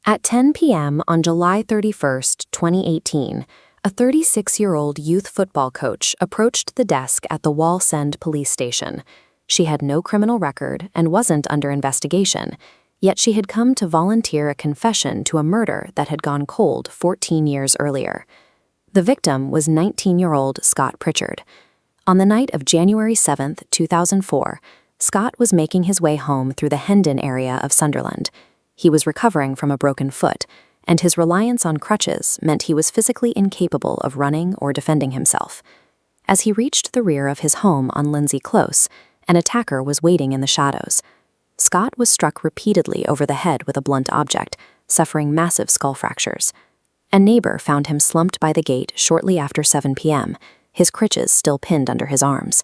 At 10 p.m. on July 31st, 2018, a 36-year-old youth football coach approached the desk at the Wallsend police station. She had no criminal record and wasn't under investigation, yet she had come to volunteer a confession to a murder that had gone cold 14 years earlier. The victim was 19-year-old Scott Pritchard. On the night of January 7, 2004, Scott was making his way home through the Hendon area of Sunderland. He was recovering from a broken foot, and his reliance on crutches meant he was physically incapable of running or defending himself. As he reached the rear of his home on Lindsay Close, an attacker was waiting in the shadows. Scott was struck repeatedly over the head with a blunt object, suffering massive skull fractures. A neighbor found him slumped by the gate shortly after 7 p.m., his crutches still pinned under his arms.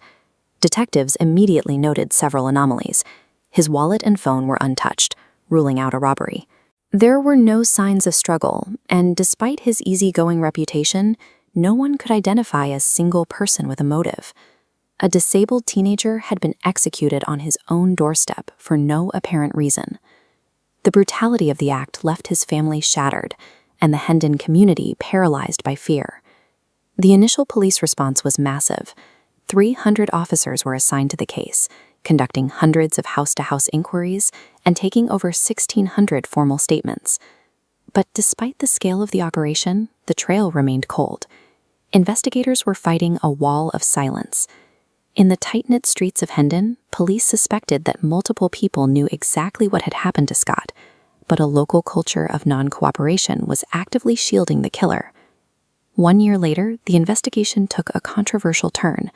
Detectives immediately noted several anomalies. His wallet and phone were untouched, ruling out a robbery. There were no signs of struggle, and despite his easygoing reputation, no one could identify a single person with a motive. A disabled teenager had been executed on his own doorstep for no apparent reason. The brutality of the act left his family shattered, and the Hendon community paralyzed by fear. The initial police response was massive. 300 officers were assigned to the case, conducting hundreds of house-to-house inquiries and taking over 1,600 formal statements. But despite the scale of the operation, the trail remained cold. Investigators were fighting a wall of silence. In the tight-knit streets of Hendon, police suspected that multiple people knew exactly what had happened to Scott, but a local culture of non-cooperation was actively shielding the killer. 1 year later, the investigation took a controversial turn.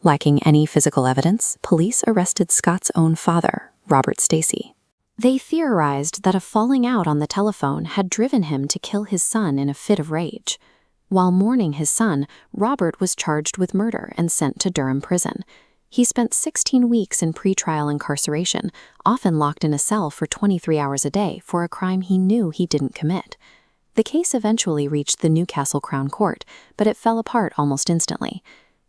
Lacking any physical evidence, police arrested Scott's own father, Robert Stacey. They theorized that a falling out on the telephone had driven him to kill his son in a fit of rage. While mourning his son, Robert was charged with murder and sent to Durham prison. He spent 16 weeks in pretrial incarceration, often locked in a cell for 23 hours a day for a crime he knew he didn't commit. The case eventually reached the Newcastle Crown Court, but it fell apart almost instantly.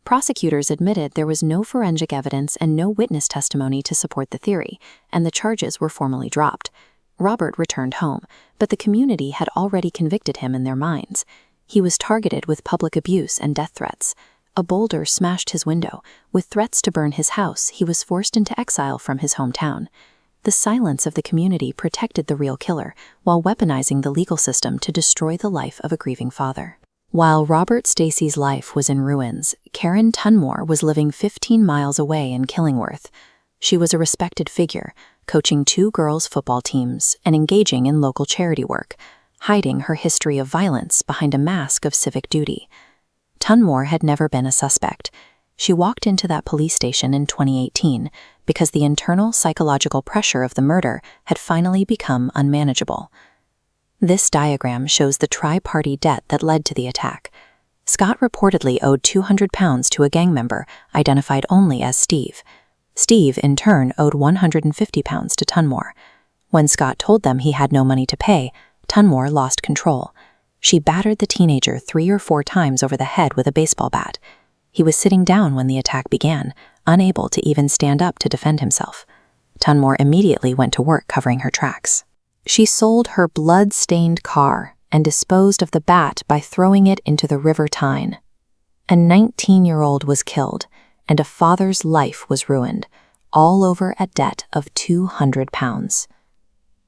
Prosecutors admitted there was no forensic evidence and no witness testimony to support the theory, and the charges were formally dropped. Robert returned home, but the community had already convicted him in their minds. He was targeted with public abuse and death threats. A boulder smashed his window. With threats to burn his house, he was forced into exile from his hometown. The silence of the community protected the real killer, while weaponizing the legal system to destroy the life of a grieving father. While Robert Stacey's life was in ruins, Karen Tunmore was living 15 miles away in Killingworth. She was a respected figure, coaching 2 girls' football teams and engaging in local charity work, hiding her history of violence behind a mask of civic duty. Tunmore had never been a suspect. She walked into that police station in 2018 because the internal psychological pressure of the murder had finally become unmanageable. This diagram shows the tri-party debt that led to the attack. Scott reportedly owed £200 to a gang member, identified only as Steve. Steve, in turn, owed £150 to Tunmore. When Scott told them he had no money to pay, Tunmore lost control. She battered the teenager 3 or 4 times over the head with a baseball bat. He was sitting down when the attack began, unable to even stand up to defend himself. Tunmore immediately went to work covering her tracks. She sold her blood-stained car and disposed of the bat by throwing it into the River Tyne. A 19-year-old was killed, and a father's life was ruined, all over a debt of £200.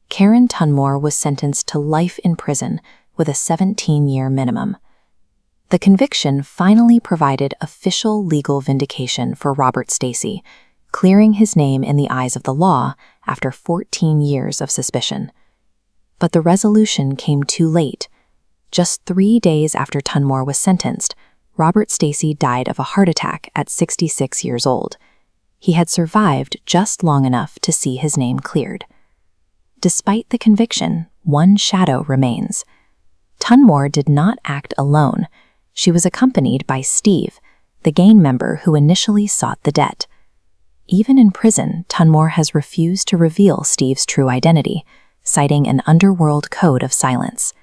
Karen Tunmore was sentenced to life in prison with a 17-year minimum. The conviction finally provided official legal vindication for Robert Stacey, clearing his name in the eyes of the law after 14 years of suspicion. But the resolution came too late. Just 3 days after Tunmore was sentenced, Robert Stacey died of a heart attack at 66 years old. He had survived just long enough to see his name cleared. Despite the conviction, one shadow remains. Tunmore did not act alone. She was accompanied by Steve, the gang member who initially sought the debt. Even in prison, Tunmore has refused to reveal Steve's true identity, citing an underworld code of silence.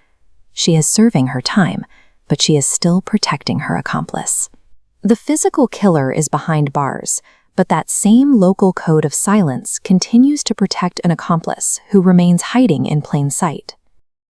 She is serving her time, but she is still protecting her accomplice. The physical killer is behind bars, but that same local code of silence continues to protect an accomplice who remains hiding in plain sight.